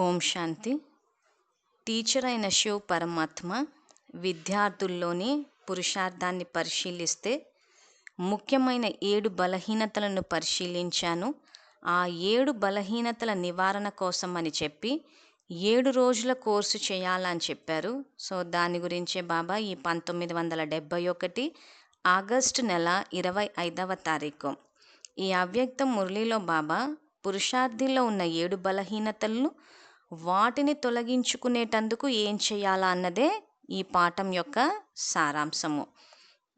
ఓం శాంతి. Teacher అయిన శివ్ పరమాత్మ విద్యార్థుల్లోని పురుషార్థాన్ని పరిశీలిస్తే ముఖ్యమైన 7 బలహీనతలను పరిశీలించాను. ఆ 7 బలహీనతల నివారణ కోసం అని చెప్పి 7 రోజుల కోర్సు చేయాలని చెప్పారు. సో దాని గురించే బాబా ఈ 1971 ఆగస్టు నెల 25వ తారీఖు ఈ అవ్యక్త మురళిలో బాబా పురుషార్థిలో ఉన్న 7 బలహీనతలను వాటిని తొలగించుకునేటందుకు ఏం చేయాలా అన్నదే ఈ పాఠం యొక్క సారాంశము.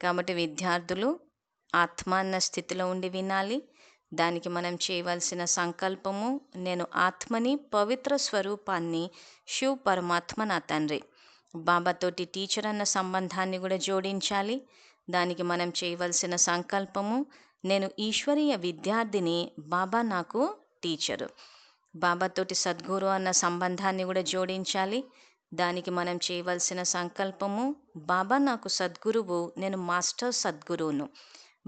కాబట్టి విద్యార్థులు ఆత్మ అన్న స్థితిలో ఉండి వినాలి. దానికి మనం చేయవలసిన సంకల్పము, నేను ఆత్మని, పవిత్ర స్వరూపాన్ని, శివ్ పరమాత్మ నా తండ్రి. బాబాతోటి టీచర్ అన్న సంబంధాన్ని కూడా జోడించాలి. దానికి మనం చేయవలసిన సంకల్పము, నేను ఈశ్వరీయ విద్యార్థిని, బాబా నాకు టీచరు. బాబాతోటి సద్గురు అన్న సంబంధాన్ని కూడా జోడించాలి. దానికి మనం చేయవలసిన సంకల్పము, బాబా నాకు సద్గురువు, నేను మాస్టర్ సద్గురువును.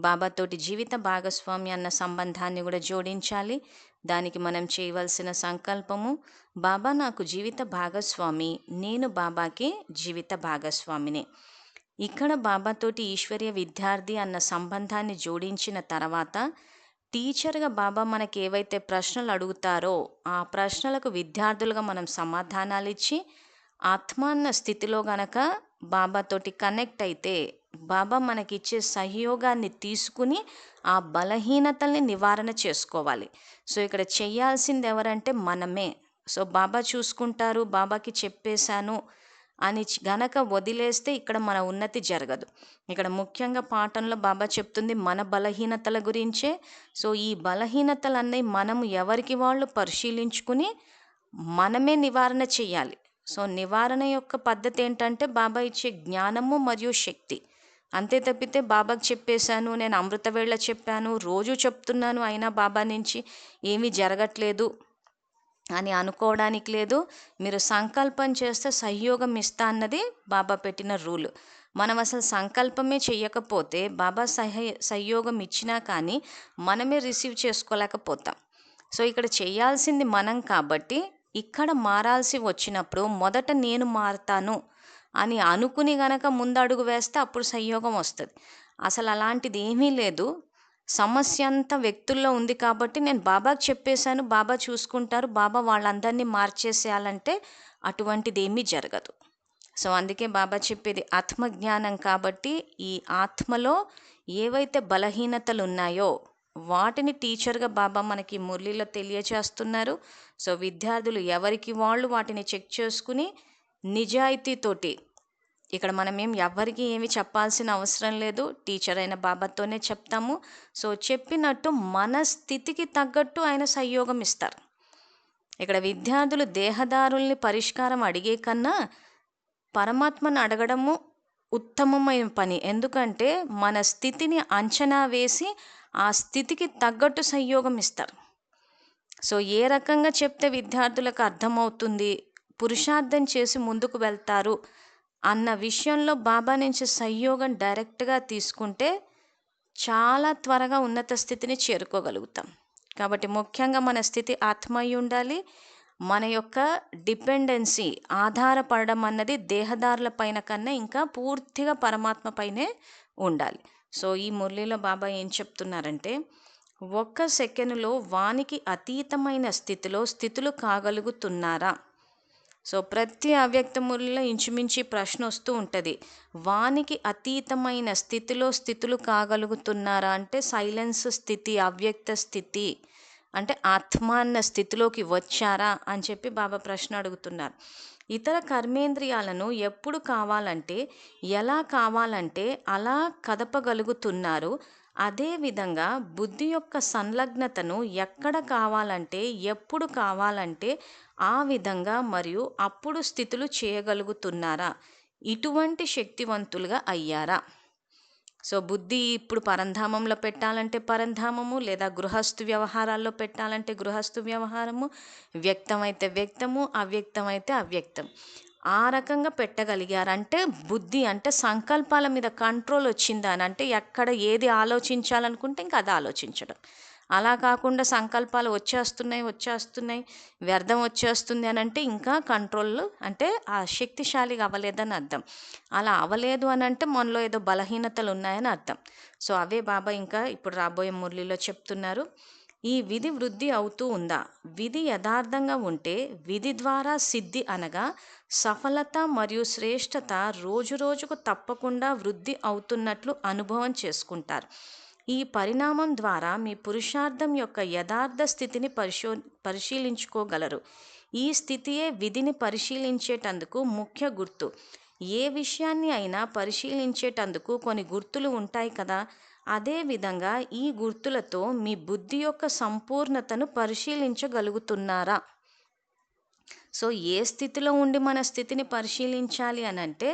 బాబాతోటి జీవిత భాగస్వామి అన్న సంబంధాన్ని కూడా జోడించాలి. దానికి మనం చేయవలసిన సంకల్పము, బాబా నాకు జీవిత భాగస్వామి, నేను బాబాకి జీవిత భాగస్వామిని. ఇక్కడ బాబాతోటి ఈశ్వరీయ విద్యార్థి అన్న సంబంధాన్ని జోడించిన తర్వాత టీచర్గా బాబా మనకి ఏవైతే ప్రశ్నలు అడుగుతారో ఆ ప్రశ్నలకు విద్యార్థులుగా మనం సమాధానాలు ఇచ్చి ఆత్మ అన్న స్థితిలో గనక బాబాతోటి కనెక్ట్ అయితే బాబా మనకిచ్చే సహయోగాన్ని తీసుకుని ఆ బలహీనతల్ని నివారణ చేసుకోవాలి. సో ఇక్కడ చేయాల్సింది ఎవరంటే మనమే. సో బాబా చూసుకుంటారు, బాబాకి చెప్పేశాను అని గనక వదిలేస్తే ఇక్కడ మన ఉన్నతి జరగదు. ఇక్కడ ముఖ్యంగా పాఠంలో బాబా చెప్తుంది మన బలహీనతల గురించే. సో ఈ బలహీనతలన్నీ మనము ఎవరికి వాళ్ళు పరిశీలించుకుని మనమే నివారణ చేయాలి. సో నివారణ యొక్క పద్ధతి ఏంటంటే బాబా ఇచ్చే జ్ఞానము మరియు శక్తి. అంతే తప్పితే బాబాకి చెప్పేశాను, నేను అమృతవేళ చెప్పాను, రోజు చెప్తున్నాను, అయినా బాబా నుంచి ఏమీ జరగట్లేదు అని అనుకోవడానికి లేదు. మీరు సంకల్పం చేస్తే సహయోగం ఇస్తా అన్నది బాబా పెట్టిన రూల్. మనం అసలు సంకల్పమే చెయ్యకపోతే బాబా సహయోగం ఇచ్చినా కానీ మనమే రిసీవ్ చేసుకోలేకపోతాం. సో ఇక్కడ చేయాల్సింది మనం కాబట్టి ఇక్కడ మారాల్సి వచ్చినప్పుడు మొదట నేను మారుతాను అని అనుకుని గనక ముందడుగు వేస్తే అప్పుడు సహయోగం వస్తుంది. అసలు అలాంటిది ఏమీ లేదు. సమస్య అంతా వ్యక్తుల్లో ఉంది కాబట్టి నేను బాబాకి చెప్పేశాను, బాబా చూసుకుంటారు, బాబా వాళ్ళందరినీ మార్చేసేయాలంటే అటువంటిది ఏమీ జరగదు. సో అందుకే బాబా చెప్పేది ఆత్మజ్ఞానం. కాబట్టి ఈ ఆత్మలో ఏవైతే బలహీనతలు ఉన్నాయో వాటిని టీచర్గా బాబా మనకి మురళిలో తెలియచేస్తున్నారు. సో విద్యార్థులు ఎవరికి వాళ్ళు వాటిని చెక్ చేసుకుని నిజాయితీతోటి, ఇక్కడ మనం ఎవరికి ఏమి చెప్పాల్సిన అవసరం లేదు, టీచర్ అయిన బాబాతోనే చెప్తాము. సో చెప్పినట్టు మన స్థితికి తగ్గట్టు ఆయన సహయోగం ఇస్తారు. ఇక్కడ విద్యార్థులు దేహదారుల్ని పరిష్కారం అడిగే కన్నా పరమాత్మను అడగడము ఉత్తమమైన పని. ఎందుకంటే మన స్థితిని అంచనా వేసి ఆ స్థితికి తగ్గట్టు సహయోగం ఇస్తారు. సో ఏ రకంగా చెప్తే విద్యార్థులకు అర్థమవుతుంది, పురుషార్థం చేసి ముందుకు వెళ్తారు అన్న విషయంలో బాబా నుంచి సహయోగం డైరెక్ట్గా తీసుకుంటే చాలా త్వరగా ఉన్నత స్థితిని చేరుకోగలుగుతాం. కాబట్టి ముఖ్యంగా మన స్థితి ఆత్మ అయి ఉండాలి. మన యొక్క డిపెండెన్సీ, ఆధారపడడం అన్నది దేహదారుల పైన కన్నా ఇంకా పూర్తిగా పరమాత్మ పైనే ఉండాలి. సో ఈ మురళిలో బాబా ఏం చెప్తున్నారంటే, 1 సెకనులో వానికి అతీతమైన స్థితులు కాగలుగుతున్నారా? సో ప్రతి అవ్యక్త మురళిలో ఇంచుమించి ప్రశ్న వస్తూ ఉంటుంది, వానికి అతీతమైన స్థితులు కాగలుగుతున్నారా అంటే సైలెన్స్ స్థితి, అవ్యక్త స్థితి అంటే ఆత్మ అన్న స్థితిలోకి వచ్చారా అని చెప్పి బాబా ప్రశ్న అడుగుతున్నారు. ఇతర కర్మేంద్రియాలను ఎప్పుడు కావాలంటే ఎలా కావాలంటే అలా కదపగలుగుతున్నారు. అదేవిధంగా బుద్ధి యొక్క సంలగ్నతను ఎక్కడ కావాలంటే ఎప్పుడు కావాలంటే ఆ విధంగా మరియు అప్పుడు స్థితులు చేయగలుగుతున్నారా? ఇటువంటి శక్తివంతులుగా అయ్యారా? సో బుద్ధి ఇప్పుడు పరంధామంలో పెట్టాలంటే పరంధామము, లేదా గృహస్థు వ్యవహారాల్లో పెట్టాలంటే గృహస్థు వ్యవహారము, వ్యక్తమైతే వ్యక్తము, అవ్యక్తమైతే అవ్యక్తం. ఆ రకంగా పెట్టగలిగారంటే బుద్ధి అంటే సంకల్పాల మీద కంట్రోల్ వచ్చిందని, అంటే ఎక్కడ ఏది ఆలోచించాలనుకుంటే ఇంకా అది ఆలోచించడం. అలా కాకుండా సంకల్పాలు వచ్చేస్తున్నాయి వ్యర్థం వచ్చేస్తుంది అని అంటే ఇంకా కంట్రోల్ అంటే ఆ శక్తిశాలిగా అవ్వలేదని అర్థం. అలా అవ్వలేదు అని అంటే మనలో ఏదో బలహీనతలు ఉన్నాయని అర్థం. సో అవే బాబా ఇంకా ఇప్పుడు రాబోయే మురళిలో చెప్తున్నారు. ఈ విధి వృద్ధి అవుతూ ఉందా? విధి యథార్థంగా ఉంటే విధి ద్వారా సిద్ధి అనగా సఫలత మరియు శ్రేష్టత రోజురోజుకు తప్పకుండా వృద్ధి అవుతున్నట్లు అనుభవం చేసుకుంటారు. ఈ పరిణామం ద్వారా మీ పురుషార్థం యొక్క యథార్థ స్థితిని పరిశీలించుకోగలరు. ఈ స్థితియే విధిని పరిశీలించేటందుకు ముఖ్య గుర్తు. ఏ విషయాన్ని అయినా పరిశీలించేటందుకు కొన్ని గుర్తులు ఉంటాయి కదా, అదేవిధంగా ఈ గుర్తులతో మీ బుద్ధి యొక్క సంపూర్ణతను పరిశీలించగలుగుతున్నారా? సో ఏ స్థితిలో ఉండి మన స్థితిని పరిశీలించాలి అని అంటే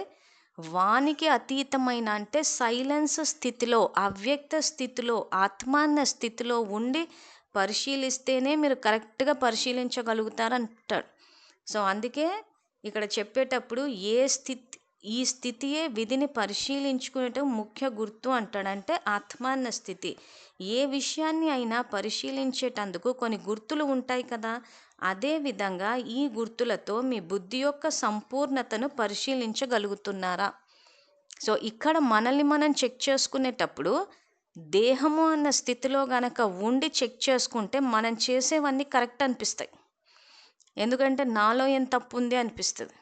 వానికి అతీతమైన అంటే సైలెన్స్ స్థితిలో, అవ్యక్త స్థితిలో, ఆత్మాన్న స్థితిలో ఉండి పరిశీలిస్తేనే మీరు కరెక్ట్గా పరిశీలించగలుగుతారంటాడు. సో అందుకే ఇక్కడ చెప్పేటప్పుడు ఈ స్థితియే విధిని పరిశీలించుకునేటం ముఖ్య గుర్తు అంటాడంటే ఆత్మాన్న స్థితి. ఏ విషయాన్ని అయినా పరిశీలించేటందుకు కొన్ని గుర్తులు ఉంటాయి కదా, అదేవిధంగా ఈ గుర్తులతో మీ బుద్ధి యొక్క సంపూర్ణతను పరిశీలించగలుగుతున్నారా? సో ఇక్కడ మనల్ని మనం చెక్ చేసుకునేటప్పుడు దేహము అన్న స్థితిలో గనక ఉండి చెక్ చేసుకుంటే మనం చేసేవన్నీ కరెక్ట్ అనిపిస్తాయి. ఎందుకంటే నాలో ఏం తప్పు ఉంది అనిపిస్తుంది.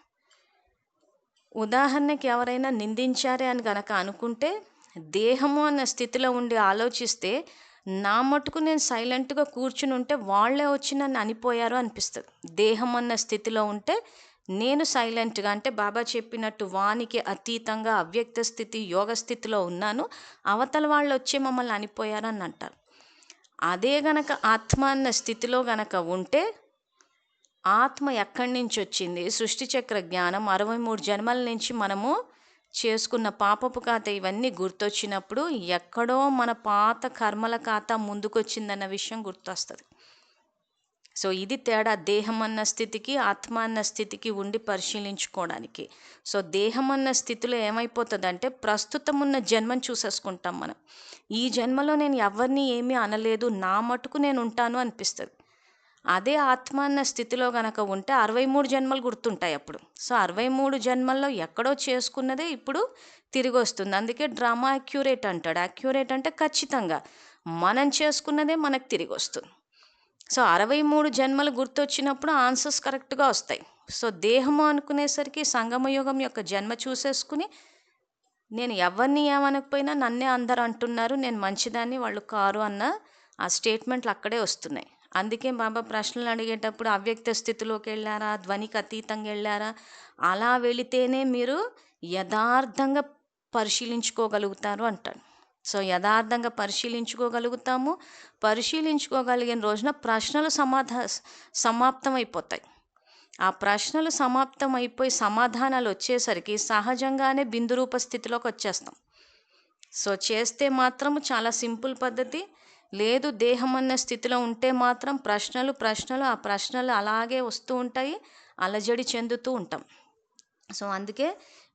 ఉదాహరణకి ఎవరైనా నిందించారే అని గనక అనుకుంటే దేహము అన్న స్థితిలో ఉండి ఆలోచిస్తే నా మటుకు నేను సైలెంట్గా కూర్చుని ఉంటే వాళ్ళే వచ్చి నన్ను అనిపోయారు అనిపిస్తుంది. దేహం అన్న స్థితిలో ఉంటే నేను సైలెంట్గా అంటే బాబా చెప్పినట్టు వానికి అతీతంగా అవ్యక్త స్థితి యోగ స్థితిలో ఉన్నాను, అవతల వాళ్ళు వచ్చి మమ్మల్ని అనిపోయారు అని అంటారు. అదే గనక ఆత్మ అన్న స్థితిలో గనక ఉంటే ఆత్మ ఎక్కడి నుంచి వచ్చింది, సృష్టి చక్ర జ్ఞానం 63 జన్మల నుంచి మనము చేసుకున్న పాపపు ఖాతా ఇవన్నీ గుర్తొచ్చినప్పుడు ఎక్కడో మన పాత కర్మల ఖాతా ముందుకొచ్చిందన్న విషయం గుర్తొస్తుంది. సో ఇది తేడా దేహం అన్న స్థితికి ఆత్మ అన్న స్థితికి ఉండి పరిశీలించుకోవడానికి. సో దేహం అన్న స్థితిలో ఏమైపోతుందంటే ప్రస్తుతం ఉన్న జన్మను చూసేసుకుంటాం మనం. ఈ జన్మలో నేను ఎవరిని ఏమీ అనలేదు, నా మటుకు నేను ఉంటాను అనిపిస్తుంది. అదే ఆత్మ అన్న స్థితిలో గనక ఉంటే 63 జన్మలు గుర్తుంటాయి అప్పుడు. సో 63 జన్మల్లో ఎక్కడో చేసుకున్నదే ఇప్పుడు తిరిగి వస్తుంది. అందుకే డ్రామా అక్యురేట్ అంటాడు. అక్యురేట్ అంటే ఖచ్చితంగా మనం చేసుకున్నదే మనకు తిరిగి వస్తుంది. సో 63 జన్మలు గుర్తొచ్చినప్పుడు ఆన్సర్స్ కరెక్ట్గా వస్తాయి. సో దేహము అనుకునేసరికి సంగమయుగం యొక్క జన్మ చూసేసుకుని నేను ఎవరిని ఏమనకపోయినా నన్నే అందరు అంటున్నారు, నేను మంచిదాన్ని వాళ్ళు కారు అన్న ఆ స్టేట్మెంట్లు అక్కడే వస్తున్నాయి. అందుకే బాబా ప్రశ్నలు అడిగేటప్పుడు అవ్యక్త స్థితిలోకి వెళ్ళారా, ధ్వనికి అతీతంగా వెళ్ళారా, అలా వెళితేనే మీరు యథార్థంగా పరిశీలించుకోగలుగుతారు అంటాడు. సో యథార్థంగా పరిశీలించుకోగలుగుతాము. పరిశీలించుకోగలిగిన రోజున ప్రశ్నలు సమాప్తం అయిపోతాయి. ఆ ప్రశ్నలు సమాప్తం అయిపోయి సమాధానాలు వచ్చేసరికి సహజంగానే బిందు రూప స్థితిలోకి వచ్చేస్తాం. సో చేస్తే మాత్రం చాలా సింపుల్ పద్ధతి. లేదు దేహం అన్న స్థితిలో ఉంటే మాత్రం ప్రశ్నలు ఆ ప్రశ్నలు అలాగే వస్తూ ఉంటాయి, అలజడి చెందుతూ ఉంటాం. సో అందుకే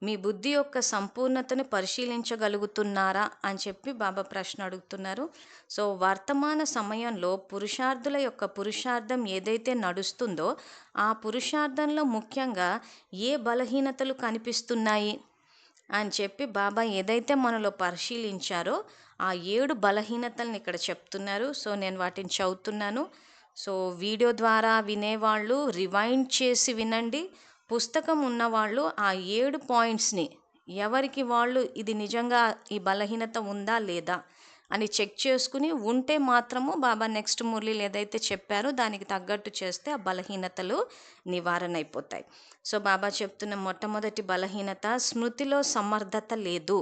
మీ బుద్ధి యొక్క సంపూర్ణతను పరిశీలించగలుగుతున్నారా అని చెప్పి బాబా ప్రశ్న అడుగుతున్నారు. సో వర్తమాన సమయంలో పురుషార్థుల యొక్క పురుషార్థం ఏదైతే నడుస్తుందో ఆ పురుషార్థంలో ముఖ్యంగా ఏ బలహీనతలు కనిపిస్తున్నాయి అని చెప్పి బాబా ఏదైతే మనలో పరిశీలించారో ఆ 7 బలహీనతలను ఇక్కడ చెప్తున్నారు. సో నేను వాటిని చదువుతున్నాను. సో వీడియో ద్వారా వినేవాళ్ళు రివైండ్ చేసి వినండి. పుస్తకం ఉన్నవాళ్ళు ఆ 7 పాయింట్స్ని ఎవరికి వాళ్ళు ఇది నిజంగా ఈ బలహీనత ఉందా లేదా అని చెక్ చేసుకుని ఉంటే మాత్రము బాబా నెక్స్ట్ మురళిలు ఏదైతే చెప్పారో దానికి తగ్గట్టు చేస్తే ఆ బలహీనతలు నివారణ అయిపోతాయి. సో బాబా చెప్తున్న మొట్టమొదటి బలహీనత స్మృతిలో సమర్థత లేదు.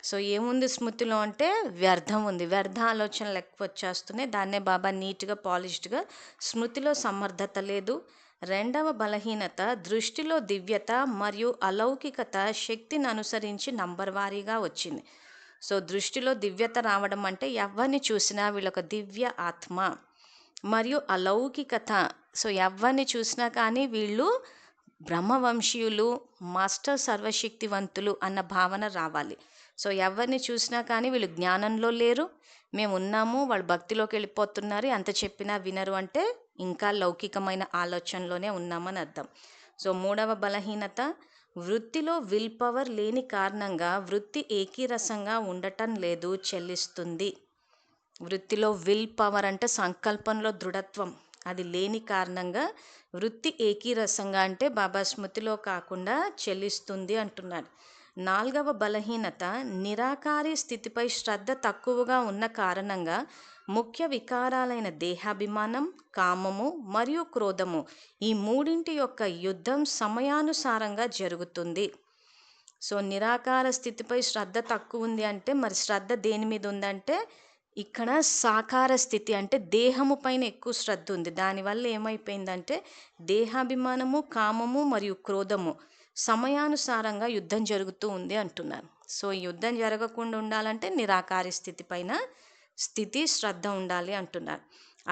సో ఏముంది స్మృతిలో అంటే వ్యర్థం ఉంది, వ్యర్థ ఆలోచనలు ఎక్కువ వచ్చేస్తున్నాయి. దాన్నే బాబా నీట్గా పాలిష్డ్గా స్మృతిలో సమర్థత లేదు. రెండవ బలహీనత దృష్టిలో దివ్యత మరియు అలౌకికత శక్తిని అనుసరించి నంబర్ వారీగా వచ్చింది. సో దృష్టిలో దివ్యత రావడం అంటే ఎవరిని చూసినా వీళ్ళొక దివ్య ఆత్మ మరియు అలౌకికత. సో ఎవరిని చూసినా కానీ వీళ్ళు బ్రహ్మవంశీయులు, మాస్టర్ సర్వశక్తివంతులు అన్న భావన రావాలి. సో ఎవరిని చూసినా కానీ వీళ్ళు జ్ఞానంలో లేరు, మేము ఉన్నాము, వాళ్ళు భక్తిలోకి వెళ్ళిపోతున్నారు, ఎంత చెప్పినా వినరు అంటే ఇంకా లౌకికమైన ఆలోచనలోనే ఉన్నామని అర్థం. సో 3వ బలహీనత, వృత్తిలో విల్ పవర్ లేని కారణంగా వృత్తి ఏకీరసంగా ఉండటం లేదు, చెల్లిస్తుంది. వృత్తిలో విల్ పవర్ అంటే సంకల్పంలో దృఢత్వం, అది లేని కారణంగా వృత్తి ఏకీరసంగా అంటే బాబా స్మృతిలో కాకుండా చెల్లిస్తుంది అంటున్నాడు. 4వ బలహీనత, నిరాకారి స్థితిపై శ్రద్ధ తక్కువగా ఉన్న కారణంగా ముఖ్య వికారాలైన దేహాభిమానం, కామము మరియు క్రోధము ఈ మూడింటి యొక్క యుద్ధం సమయానుసారంగా జరుగుతుంది. సో నిరాకార స్థితిపై శ్రద్ధ తక్కువ ఉంది అంటే మరి శ్రద్ధ దేని మీద ఉందంటే ఇక్కడ సాకార స్థితి అంటే దేహము పైన ఎక్కువ శ్రద్ధ ఉంది. దానివల్ల ఏమైపోయిందంటే దేహాభిమానము, కామము మరియు క్రోధము సమయానుసారంగా యుద్ధం జరుగుతూ ఉంది అంటున్నారు. సో యుద్ధం జరగకుండా ఉండాలంటే నిరాకారి స్థితి పైన శ్రద్ధ ఉండాలి అంటున్నారు.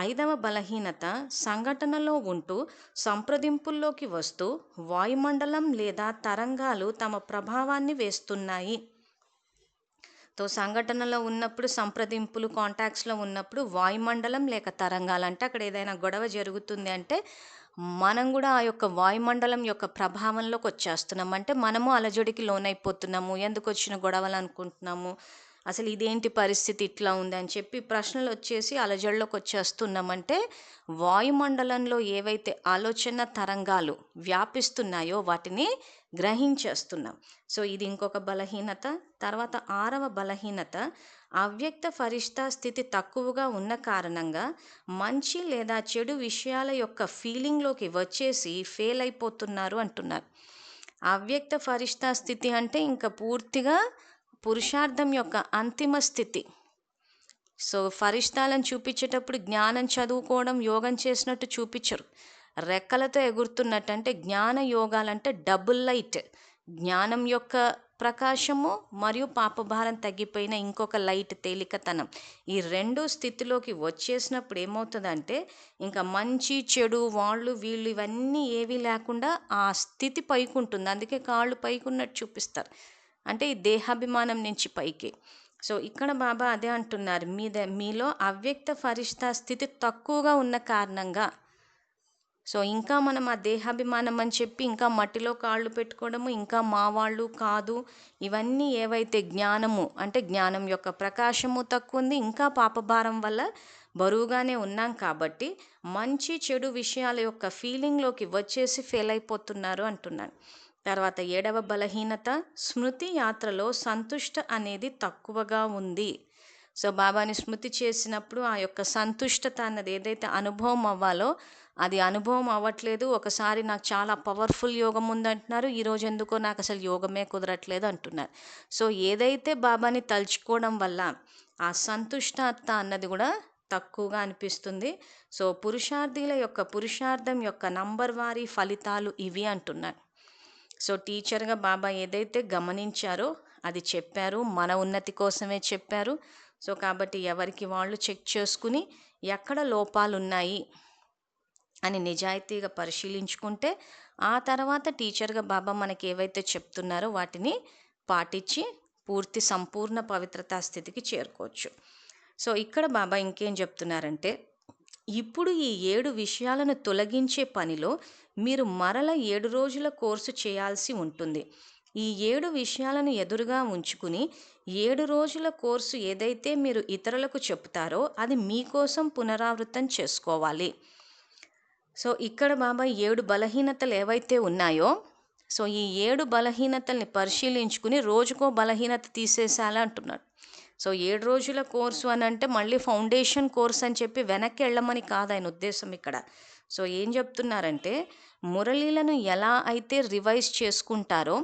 5వ బలహీనత, సంఘటనలో ఉంటూ సంప్రదింపుల్లోకి వస్తూ వాయుమండలం లేదా తరంగాలు తమ ప్రభావాన్ని వేస్తున్నాయి. సంఘటనలో ఉన్నప్పుడు, సంప్రదింపులు, కాంటాక్ట్స్లో ఉన్నప్పుడు వాయుమండలం లేక తరంగాలు అంటే అక్కడ ఏదైనా గొడవ జరుగుతుంది అంటే మనం కూడా ఆ యొక్క వాయుమండలం యొక్క ప్రభావంలోకి వచ్చేస్తున్నాం. అంటే మనము అలజడికి లోనైపోతున్నాము, ఎందుకు వచ్చిన గొడవలు అనుకుంటున్నాము, అసలు ఇదేంటి పరిస్థితి ఇట్లా ఉంది అని చెప్పి ప్రశ్నలు వచ్చేసి అలజడిలోకి వచ్చేస్తున్నామంటే వాయుమండలంలో ఏవైతే ఆలోచన తరంగాలు వ్యాపిస్తున్నాయో వాటిని గ్రహించేస్తున్నాం. సో ఇది ఇంకొక బలహీనత. తర్వాత 6వ బలహీనత, అవ్యక్త ఫరిష్తా స్థితి తక్కువగా ఉన్న కారణంగా మంచి లేదా చెడు విషయాల యొక్క ఫీలింగ్లోకి వచ్చేసి ఫెయిల్ అయిపోతున్నారు అంటున్నారు. అవ్యక్త ఫరిష్తా స్థితి అంటే ఇంకా పూర్తిగా పురుషార్థం యొక్క అంతిమ స్థితి. సో ఫరిష్తాలను చూపించేటప్పుడు జ్ఞానం చదువుకోవడం, యోగం చేసినట్టు చూపించరు, రెక్కలతో ఎగురుతున్నట్టు. అంటే జ్ఞాన యోగాలంటే డబుల్ లైట్, జ్ఞానం యొక్క ప్రకాశము మరియు పాపభారం తగ్గిపోయిన ఇంకొక లైట్, తేలికతనం, ఈ రెండు స్థితిలోకి వచ్చేసినప్పుడు ఏమవుతుందంటే ఇంకా మంచి చెడు వాళ్ళు వీళ్ళు ఇవన్నీ ఏవీ లేకుండా ఆ స్థితి పైకి ఉంటుంది. అందుకే కాళ్ళు పైకి ఉన్నట్టు చూపిస్తారు, అంటే ఈ దేహాభిమానం నుంచి పైకి. సో ఇక్కడ బాబా అదే అంటున్నారు, మీలో అవ్యక్త ఫరిష్తా స్థితి తక్కువగా ఉన్న కారణంగా. సో ఇంకా మనం ఆ దేహాభిమానం అని చెప్పి ఇంకా మట్టిలో కాళ్ళు పెట్టుకోవడము, ఇంకా మా వాళ్ళు కాదు, ఇవన్నీ ఏవైతే జ్ఞానము అంటే జ్ఞానం యొక్క ప్రకాశము తక్కువ ఉంది, ఇంకా పాపభారం వల్ల బరువుగానే ఉన్నాం కాబట్టి మంచి చెడు విషయాల యొక్క ఫీలింగ్లోకి వచ్చేసి ఫెయిల్ అయిపోతున్నారు అంటున్నాను. తర్వాత 7వ బలహీనత, స్మృతి యాత్రలో సంతుష్ట అనేది తక్కువగా ఉంది. సో బాబాని స్మృతి చేసినప్పుడు ఆ యొక్క సంతుష్టత అన్నది ఏదైతే అనుభవం అవ్వాలో అది అనుభవం అవ్వట్లేదు. ఒకసారి నాకు చాలా పవర్ఫుల్ యోగం ఉందంటున్నారు, ఈరోజు ఎందుకో నాకు అసలు యోగమే కుదరట్లేదు అంటున్నారు. సో ఏదైతే బాబాని తలుచుకోవడం వల్ల ఆ సంతుష్టత అన్నది కూడా తక్కువగా అనిపిస్తుంది. సో పురుషార్థుల యొక్క పురుషార్థం యొక్క నంబర్ వారీ ఫలితాలు ఇవి అంటున్నారు. సో టీచర్గా బాబా ఏదైతే గమనించారో అది చెప్పారు, మన ఉన్నతి కోసమే చెప్పారు. సో కాబట్టి ఎవరికి వాళ్ళు చెక్ చేసుకుని ఎక్కడ లోపాలు ఉన్నాయి అని నిజాయితీగా పరిశీలించుకుంటే ఆ తర్వాత టీచర్గా బాబా మనకి ఏవైతే చెప్తున్నారో వాటిని పాటించి పూర్తి సంపూర్ణ పవిత్రతా స్థితికి చేరుకోవచ్చు. సో ఇక్కడ బాబా ఇంకేం చెప్తున్నారంటే, ఇప్పుడు ఈ 7 విషయాలను తొలగించే పనిలో మీరు మరల 7 రోజుల కోర్సు చేయాల్సి ఉంటుంది. ఈ 7 విషయాలను ఎదురుగా ఉంచుకుని 7 రోజుల కోర్సు ఏదైతే మీరు ఇతరులకు చెప్తారో అది మీకోసం పునరావృతం చేసుకోవాలి. సో ఇక్కడ బాబా 7 బలహీనతలు ఏవైతే ఉన్నాయో, సో ఈ 7 బలహీనతల్ని పరిశీలించుకుని రోజుకో బలహీనత తీసేసాలి అంటున్నాడు. సో 7 రోజుల కోర్సు అని అంటే మళ్ళీ ఫౌండేషన్ కోర్స్ అని చెప్పి వెనక్కి వెళ్ళమని కాదు ఆయన ఉద్దేశం ఇక్కడ. సో ఏం చెప్తున్నారంటే మురళీలను ఎలా అయితే రివైజ్ చేసుకుంటారో,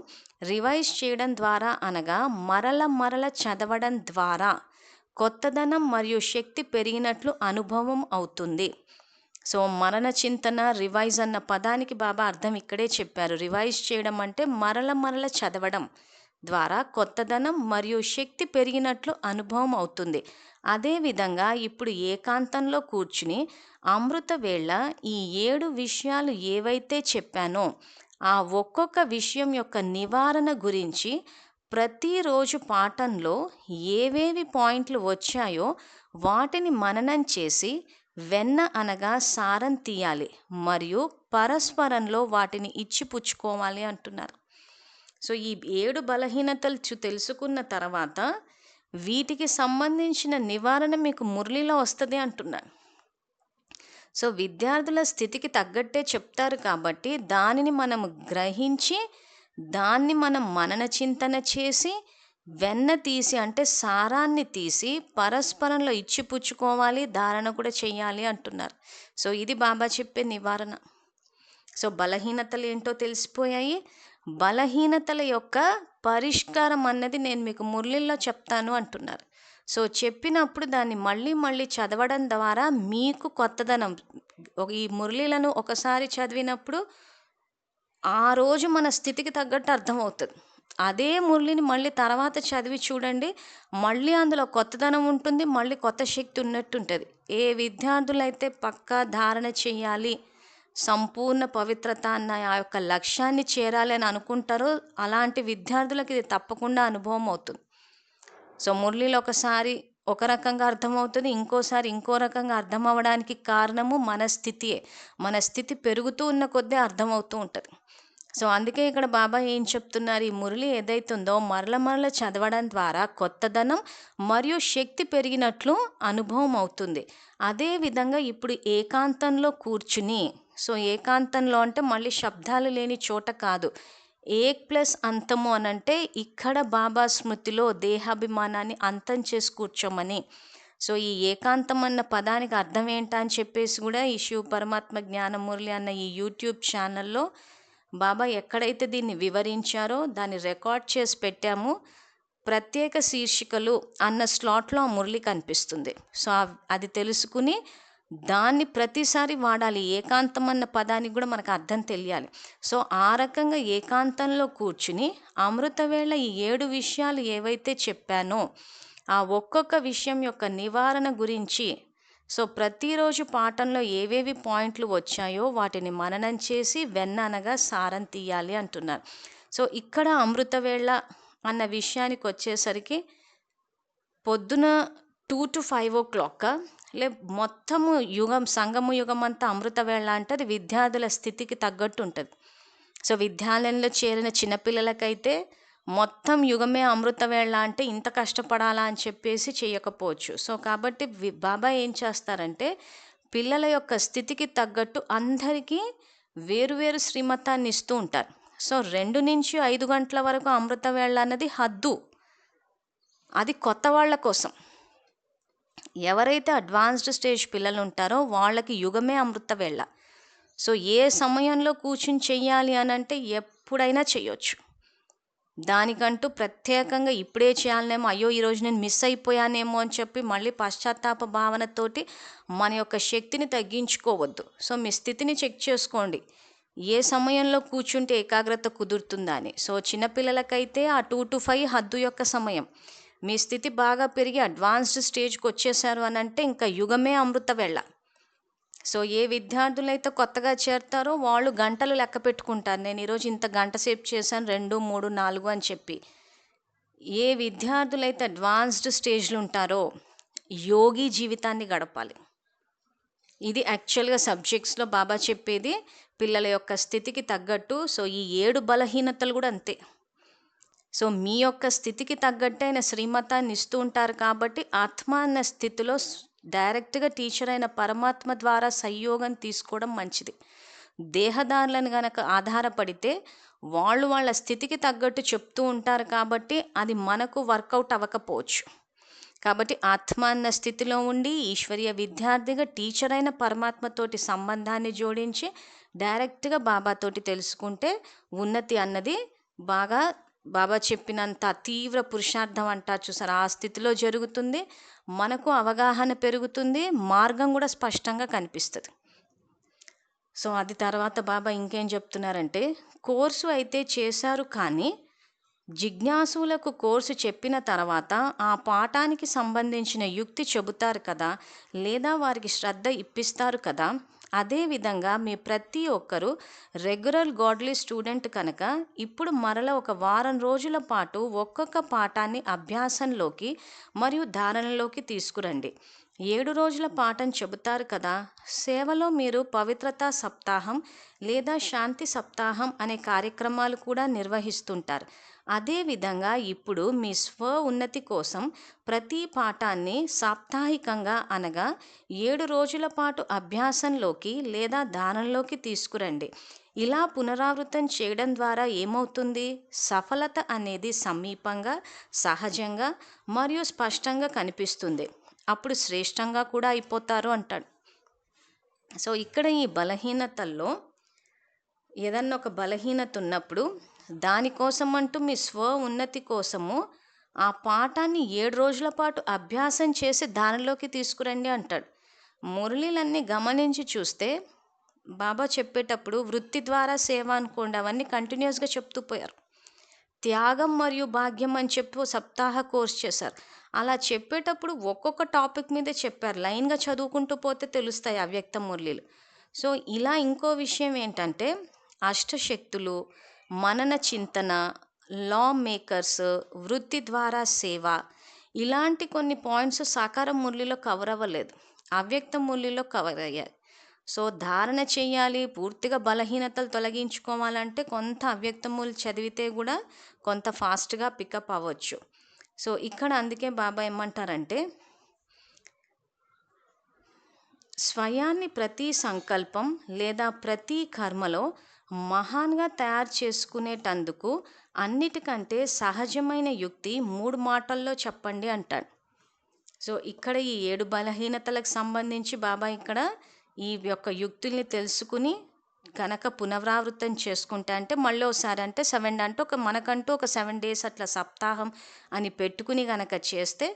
రివైజ్ చేయడం ద్వారా అనగా మరల చదవడం ద్వారా కొత్తదనం మరియు శక్తి పెరిగినట్లు అనుభవం అవుతుంది. సో మరణ చింతన, రివైజ్ అన్న పదానికి బాబా అర్థం ఇక్కడే చెప్పారు. రివైజ్ చేయడం అంటే మరల చదవడం ద్వారా కొత్తదనం మరియు శక్తి పెరిగినట్లు అనుభవం అవుతుంది. అదేవిధంగా ఇప్పుడు ఏకాంతంలో కూర్చుని అమృత వేళ ఈ 7 విషయాలు ఏవైతే చెప్పానో ఆ ఒక్కొక్క విషయం యొక్క నివారణ గురించి ప్రతిరోజు పాఠంలో ఏవేవి పాయింట్లు వచ్చాయో వాటిని మననం చేసి వెన్న అనగా సారం తీయాలి మరియు పరస్పరంలో వాటిని ఇచ్చిపుచ్చుకోవాలి అంటున్నారు. సో ఈ 7 బలహీనతలు తెలుసుకున్న తర్వాత వీటికి సంబంధించిన నివారణ మీకు మురళిలో వస్తుంది అంటున్నాను. సో విద్యార్థుల స్థితికి తగ్గట్టే చెప్తారు కాబట్టి దానిని మనం గ్రహించి దాన్ని మనం మనన చింతన చేసి వెన్న తీసి అంటే సారాన్ని తీసి పరస్పరంలో ఇచ్చిపుచ్చుకోవాలి, ధారణ కూడా చేయాలి అంటున్నారు. సో ఇది బాబా చెప్పే నివారణ. సో బలహీనతలు ఏంటో తెలిసిపోయాయి. బలహీనతల యొక్క పరిష్కారం అన్నది నేను మీకు మురళిలో చెప్తాను అంటున్నారు. సో చెప్పినప్పుడు దాన్ని మళ్ళీ మళ్ళీ చదవడం ద్వారా మీకు కొత్తదనం, ఈ మురళిలను ఒకసారి చదివినప్పుడు ఆ రోజు మన స్థితికి తగ్గట్టు అర్థమవుతుంది. అదే మురళిని మళ్ళీ తర్వాత చదివి చూడండి, మళ్ళీ అందులో కొత్తదనం ఉంటుంది, మళ్ళీ కొత్త శక్తి ఉన్నట్టు ఉంటుంది. ఏ విద్యార్థులైతే పక్కా ధారణ చేయాలి, సంపూర్ణ పవిత్రత అన్న ఆ యొక్క లక్ష్యాన్ని చేరాలి అని అనుకుంటారో అలాంటి విద్యార్థులకు ఇది తప్పకుండా అనుభవం అవుతుంది. సో మురళిలో ఒకసారి ఒక రకంగా అర్థమవుతుంది, ఇంకోసారి ఇంకో రకంగా అర్థం అవ్వడానికి కారణము మన స్థితియే. మన స్థితి పెరుగుతూ ఉన్న కొద్దీ అర్థమవుతూ ఉంటుంది. సో అందుకే ఇక్కడ బాబా ఏం చెప్తున్నారు, ఈ మురళి ఏదైతుందో మరల చదవడం ద్వారా కొత్తదనం మరియు శక్తి పెరిగినట్లు అనుభవం అవుతుంది. అదేవిధంగా ఇప్పుడు ఏకాంతంలో కూర్చుని, సో ఏకాంతంలో అంటే మళ్ళీ శబ్దాలు లేని చోట కాదు, ఏక్ ప్లస్ అంతము అనంటే ఇక్కడ బాబా స్మృతిలో దేహాభిమానాన్ని అంతం చేసి కూర్చోమని. సో ఈ ఏకాంతం అన్న పదానికి అర్థం ఏంటా అని చెప్పేసి కూడా ఈ శివ పరమాత్మ జ్ఞాన మురళి అన్న ఈ యూట్యూబ్ ఛానల్లో బాబా ఎక్కడైతే దీన్ని వివరించారో దాన్ని రికార్డ్ చేసి పెట్టాము. ప్రత్యేక శీర్షికలు అన్న స్లాట్లో ఆ మురళి కనిపిస్తుంది. సో అది తెలుసుకుని దాన్ని ప్రతిసారి వాడాలి. ఏకాంతం అన్న పదానికి కూడా మనకు అర్థం తెలియాలి. సో ఆ రకంగా ఏకాంతంలో కూర్చుని అమృతవేళ ఈ 7 విషయాలు ఏవైతే చెప్పానో ఆ ఒక్కొక్క విషయం యొక్క నివారణ గురించి, సో ప్రతిరోజు పాఠంలో ఏవేవి పాయింట్లు వచ్చాయో వాటిని మననం చేసి వెన్న అనగా సారం తీయాలి అంటున్నారు. సో ఇక్కడ అమృతవేళ అన్న విషయానికి వచ్చేసరికి పొద్దున 2 to 5 o'clock మొత్తము యుగం, సంగము యుగం అంతా అమృతవేళ అంటే అది విద్యార్థుల స్థితికి తగ్గట్టు ఉంటుంది. సో విద్యాలయంలో చేరిన చిన్నపిల్లలకైతే మొత్తం యుగమే అమృతవేళ అంటే ఇంత కష్టపడాలా అని చెప్పేసి చేయకపోవచ్చు. సో కాబట్టి బాబా ఏం చేస్తారంటే పిల్లల యొక్క స్థితికి తగ్గట్టు అందరికీ వేరువేరు శ్రీమతాన్ని ఇస్తూ ఉంటారు. సో 2 నుంచి 5 గంటల వరకు అమృతవేళ అన్నది హద్దు, అది కొత్త వాళ్ళ కోసం. ఎవరైతే అడ్వాన్స్డ్ స్టేజ్ పిల్లలు ఉంటారో వాళ్ళకి యుగమే అమృతవేళ. సో ఏ సమయంలో కూర్చుని చెయ్యాలి అని అంటే ఎప్పుడైనా చేయొచ్చు. దానికంటూ ప్రత్యేకంగా ఇప్పుడే చేయాలనేమో, అయ్యో ఈరోజు నేను మిస్ అయిపోయానేమో అని చెప్పి మళ్ళీ పశ్చాత్తాప భావనతోటి మన యొక్క శక్తిని తగ్గించుకోవద్దు. సో మీ స్థితిని చెక్ చేసుకోండి, ఏ సమయంలో కూర్చుంటే ఏకాగ్రత కుదురుతుందా అని. సో చిన్నపిల్లలకైతే ఆ 2 to 5 హద్దు యొక్క సమయం. మీ స్థితి బాగా పెరిగి అడ్వాన్స్డ్ స్టేజ్కి వచ్చేసారు అని అంటే ఇంకా యుగమే అమృతవేళ. సో ఏ విద్యార్థులైతే కొత్తగా చేరతారో వాళ్ళు గంటలు లెక్క పెట్టుకుంటారు, నేను ఈరోజు ఇంత గంట సేపు చేశాను 2, 3, 4 అని చెప్పి. ఏ విద్యార్థులైతే అడ్వాన్స్డ్ స్టేజ్లు ఉంటారో యోగి జీవితాన్ని గడపాలి. ఇది యాక్చువల్గా సబ్జెక్ట్స్లో బాబా చెప్పేది పిల్లల యొక్క స్థితికి తగ్గట్టు. సో ఈ 7 బలహీనతలు కూడా అంతే. సో మీ యొక్క స్థితికి తగ్గట్టు ఆయన శ్రీమతాన్ని ఇస్తూ ఉంటారు కాబట్టి ఆత్మ అన్న స్థితిలో డైరెక్ట్గా టీచర్ అయిన పరమాత్మ ద్వారా సంయోగం తీసుకోవడం మంచిది. దేహదారులను గనక ఆధారపడితే వాళ్ళ స్థితికి తగ్గట్టు చెప్తూ ఉంటారు కాబట్టి అది మనకు వర్కౌట్ అవ్వకపోవచ్చు. కాబట్టి ఆత్మ అన్న స్థితిలో ఉండి ఈశ్వరీయ విద్యార్థిగా టీచర్ అయిన పరమాత్మతోటి సంబంధాన్ని జోడించి డైరెక్ట్గా బాబాతోటి తెలుసుకుంటే ఉన్నతి అన్నది బాగా బాబా చెప్పినంత తీవ్ర పురుషార్థం అంటారు చూసారు, ఆ స్థితిలో జరుగుతుంది. మనకు అవగాహన పెరుగుతుంది, మార్గం కూడా స్పష్టంగా కనిపిస్తుంది. సో అది తర్వాత బాబా ఇంకేం చెప్తున్నారంటే, కోర్సు అయితే చేశారు కానీ జిజ్ఞాసులకు కోర్సు చెప్పిన తర్వాత ఆ పాఠానికి సంబంధించిన యుక్తి చెబుతారు కదా, లేదా వారికి శ్రద్ధ ఇప్పిస్తారు కదా, అదేవిధంగా మీ ప్రతి ఒక్కరూ రెగ్యులర్ గాడ్లీ స్టూడెంట్ కనుక ఇప్పుడు మరల ఒక వారం రోజుల పాటు ఒక్కొక్క పాఠాన్ని అభ్యాసంలోకి మరియు ధారణలోకి తీసుకురండి. 7 రోజుల పాఠం చెబుతారు కదా. సేవలో మీరు పవిత్రతా సప్తాహం లేదా శాంతి సప్తాహం అనే కార్యక్రమాలు కూడా నిర్వహిస్తుంటారు. అదేవిధంగా ఇప్పుడు మీ స్వ ఉన్నతి కోసం ప్రతి పాఠాన్ని సాప్తాహికంగా అనగా 7 రోజుల పాటు అభ్యాసంలోకి లేదా ధారణలోకి తీసుకురండి. ఇలా పునరావృతం చేయడం ద్వారా ఏమవుతుంది? సఫలత అనేది సమీపంగా, సహజంగా మరియు స్పష్టంగా కనిపిస్తుంది. అప్పుడు శ్రేష్టంగా కూడా అయిపోతారు అంటాడు. సో ఇక్కడ ఈ బలహీనతల్లో ఏదన్నా ఒక బలహీనత ఉన్నప్పుడు దానికోసం అంటూ మీ స్వ ఉన్నతి కోసము ఆ పాఠాన్ని 7 రోజుల పాటు అభ్యాసం చేసి దానిలోకి తీసుకురండి అంటాడు. మురళీలన్నీ గమనించి చూస్తే బాబా చెప్పేటప్పుడు వృత్తి ద్వారా సేవ అనుకోండి, అవన్నీ కంటిన్యూస్గా చెప్తూ పోయారు. త్యాగం మరియు భాగ్యం అని చెప్పి సప్తాహ కోర్స్ చేశారు. అలా చెప్పేటప్పుడు ఒక్కొక్క టాపిక్ మీదే చెప్పారు. లైన్గా చదువుకుంటూ పోతే తెలుస్తాయి అవ్యక్త మురళీలు. సో ఇలా ఇంకో విషయం ఏంటంటే అష్టశక్తులు, మనన చింతన, లా మేకర్స్, వృత్తి ద్వారా సేవ, ఇలాంటి కొన్ని పాయింట్స్ సాకార మురళిలో కవర్ అవ్వలేదు, అవ్యక్త మురళిలో కవర్ అయ్యాయి. సో ధారణ చేయాలి, పూర్తిగా బలహీనతలు తొలగించుకోవాలంటే కొంత అవ్యక్త మురళి చదివితే కూడా కొంత ఫాస్ట్గా పికప్ అవ్వచ్చు. సో ఇక్కడ అందుకే బాబా ఏమంటారంటే స్వయాన్ని ప్రతి సంకల్పం లేదా ప్రతి కర్మలో మహాన్గా తయారు చేసుకునేటందుకు అన్నిటికంటే సహజమైన యుక్తి 3 మాటల్లో చెప్పండి అంటాడు. సో ఇక్కడ ఈ 7 బలహీనతలకు సంబంధించి బాబా ఇక్కడ ఈ యొక్క యుక్తుల్ని తెలుసుకుని కనుక పునరావృతం చేసుకుంటే అంటే మళ్ళీ ఒకసారి అంటే 7 అంటే మనకంటూ ఒక 7 days అట్లా సప్తాహం అని పెట్టుకుని కనుక చేస్తే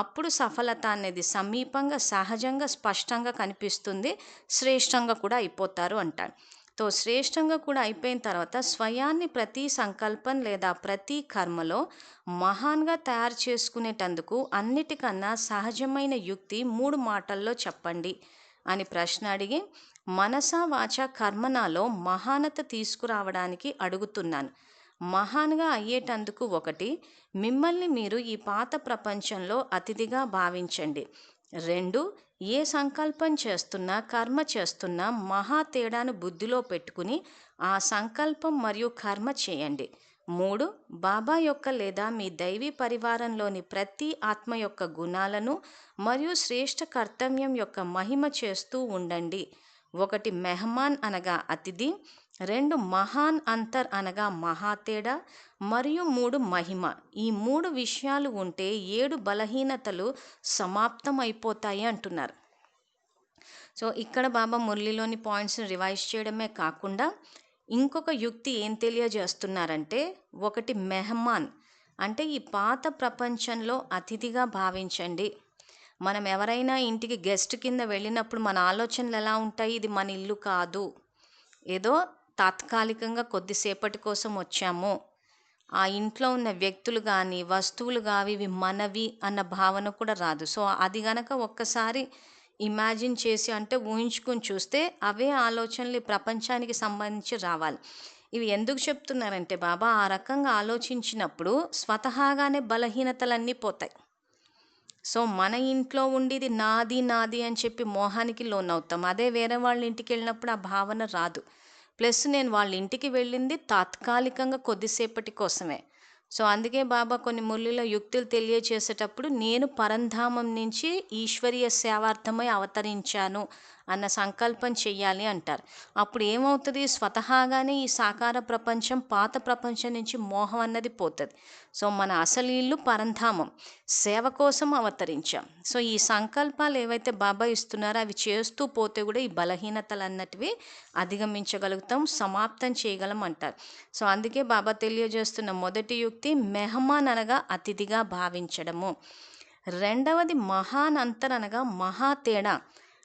అప్పుడు సఫలత అనేది సమీపంగా, సహజంగా, స్పష్టంగా కనిపిస్తుంది. శ్రేష్టంగా కూడా అయిపోతారు అంటాడు. తో శ్రేష్టంగా కూడా అయిపోయిన తర్వాత స్వయాన్ని ప్రతి సంకల్పం లేదా ప్రతి కర్మలో మహాన్గా తయారు చేసుకునేటందుకు అన్నిటికన్నా సహజమైన యుక్తి 3 మాటల్లో చెప్పండి అని ప్రశ్న అడిగి మనస వాచ కర్మనాలో మహానత తీసుకురావడానికి అడుగుతున్నాను. మహాన్గా అయ్యేటందుకు 1, మిమ్మల్ని మీరు ఈ పాత ప్రపంచంలో అతిథిగా భావించండి. 2, ఏ సంకల్పం చేస్తున్నా, కర్మ చేస్తున్నా మహా తేడాను బుద్ధిలో పెట్టుకుని ఆ సంకల్పం మరియు కర్మ చేయండి. 3, బాబా యొక్క లేదా మీ దైవీ పరివారంలోని ప్రతి ఆత్మ యొక్క గుణాలను మరియు శ్రేష్ఠ కర్తవ్యం యొక్క మహిమ చేస్తూ ఉండండి. 1 మెహమాన్ అనగా అతిథి, 2 మహాన్ అంతర్ అనగా మహాతేడా, మరియు 3 మహిమ. ఈ 3 విషయాలు ఉంటే 7 బలహీనతలు సమాప్తం అయిపోతాయి అంటున్నారు. సో ఇక్కడ బాబా మురళిలోని పాయింట్స్ని రివైజ్ చేయడమే కాకుండా ఇంకొక యుక్తి ఏం తెలియజేస్తున్నారంటే 1 మెహమాన్ అంటే ఈ పాత ప్రపంచంలో అతిథిగా భావించండి. మనం ఎవరైనా ఇంటికి గెస్ట్ కింద వెళ్ళినప్పుడు మన ఆలోచనలు ఎలా ఉంటాయి? ఇది మన ఇల్లు కాదు, ఏదో తాత్కాలికంగా కొద్దిసేపటి కోసం వచ్చాము, ఆ ఇంట్లో ఉన్న వ్యక్తులు కానీ వస్తువులు కానీ ఇవి మనవి అన్న భావన కూడా రాదు. సో అది గనక ఒక్కసారి ఇమాజిన్ చేసి అంటే ఊహించుకొని చూస్తే అవే ఆలోచనలు ప్రపంచానికి సంబంధించి రావాలి. ఇవి ఎందుకు చెప్తున్నారంటే బాబా ఆ రకంగా ఆలోచించినప్పుడు స్వతహాగానే బలహీనతలన్నీ పోతాయి. సో మన ఇంట్లో ఉండి ఇది నాది నాది అని చెప్పి మోహానికి లోనవుతాం. అదే వేరే వాళ్ళ ఇంటికి వెళ్ళినప్పుడు ఆ భావన రాదు. ప్లస్ నేను వాళ్ళ ఇంటికి వెళ్ళింది తాత్కాలికంగా కొద్దిసేపటి కోసమే. సో అందుకే బాబా కొన్ని మురళిలో యుక్తులు తెలియచేసేటప్పుడు నేను పరంధామం నుంచి ఈశ్వరీయ సేవార్థమై అవతరించాను అన్న సంకల్పం చెయ్యాలి అంటారు. అప్పుడు ఏమవుతుంది? స్వతహాగానే ఈ సాకార ప్రపంచం పాత ప్రపంచం నుంచి మోహం అన్నది పోతుంది. సో మన అసలు ఇల్లు పరంధామం, సేవ కోసం అవతరించాం. సో ఈ సంకల్పాలు ఏవైతే బాబా ఇస్తున్నారో అవి చేస్తూ పోతే కూడా ఈ బలహీనతలు అన్నటివి అధిగమించగలుగుతాం, సమాప్తం చేయగలం అంటారు. సో అందుకే బాబా తెలియజేస్తున్న మొదటి యుక్తి మెహమాన్ అనగా అతిథిగా భావించడము. 2వది మహాన్ అంతర్ అనగా మహా తేడా.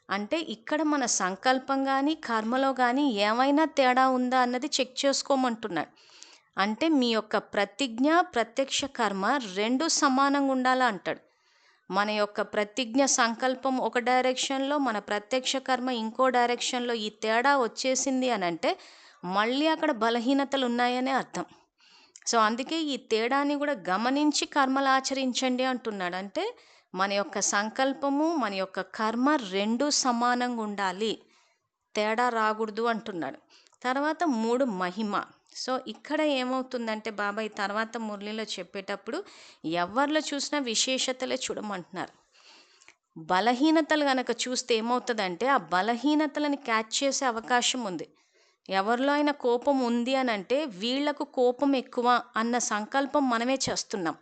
అంటే ఇక్కడ మన సంకల్పం కానీ కర్మలో కానీ ఏమైనా తేడా ఉందా అన్నది చెక్ చేసుకోమంటున్నాడు. అంటే మీ యొక్క ప్రతిజ్ఞ ప్రత్యక్ష కర్మ 2 సమానంగా ఉండాలా అంటాడు. మన యొక్క ప్రతిజ్ఞ సంకల్పం ఒక డైరెక్షన్లో, మన ప్రత్యక్ష కర్మ ఇంకో డైరెక్షన్లో ఈ తేడా వచ్చేసింది అని అంటే మళ్ళీ అక్కడ బలహీనతలు ఉన్నాయనే అర్థం. సో అందుకే ఈ తేడాని కూడా గమనించి కర్మలు ఆచరించండి అంటున్నాడు. అంటే మన యొక్క సంకల్పము, మన యొక్క కర్మ రెండు సమానంగా ఉండాలి, తేడా రాకూడదు అంటున్నాడు. తర్వాత 3 మహిమ. సో ఇక్కడ ఏమవుతుందంటే బాబాయ్ తర్వాత మురళిలో చెప్పేటప్పుడు ఎవరిలో చూసినా విశేషతలే చూడమంటున్నారు. బలహీనతలు గనక చూస్తే ఏమవుతుందంటే ఆ బలహీనతలను క్యాచ్ చేసే అవకాశం ఉంది. ఎవరిలో అయినా కోపం ఉంది అని అంటే వీళ్లకు కోపం ఎక్కువ అన్న సంకల్పం మనమే చేస్తున్నాం.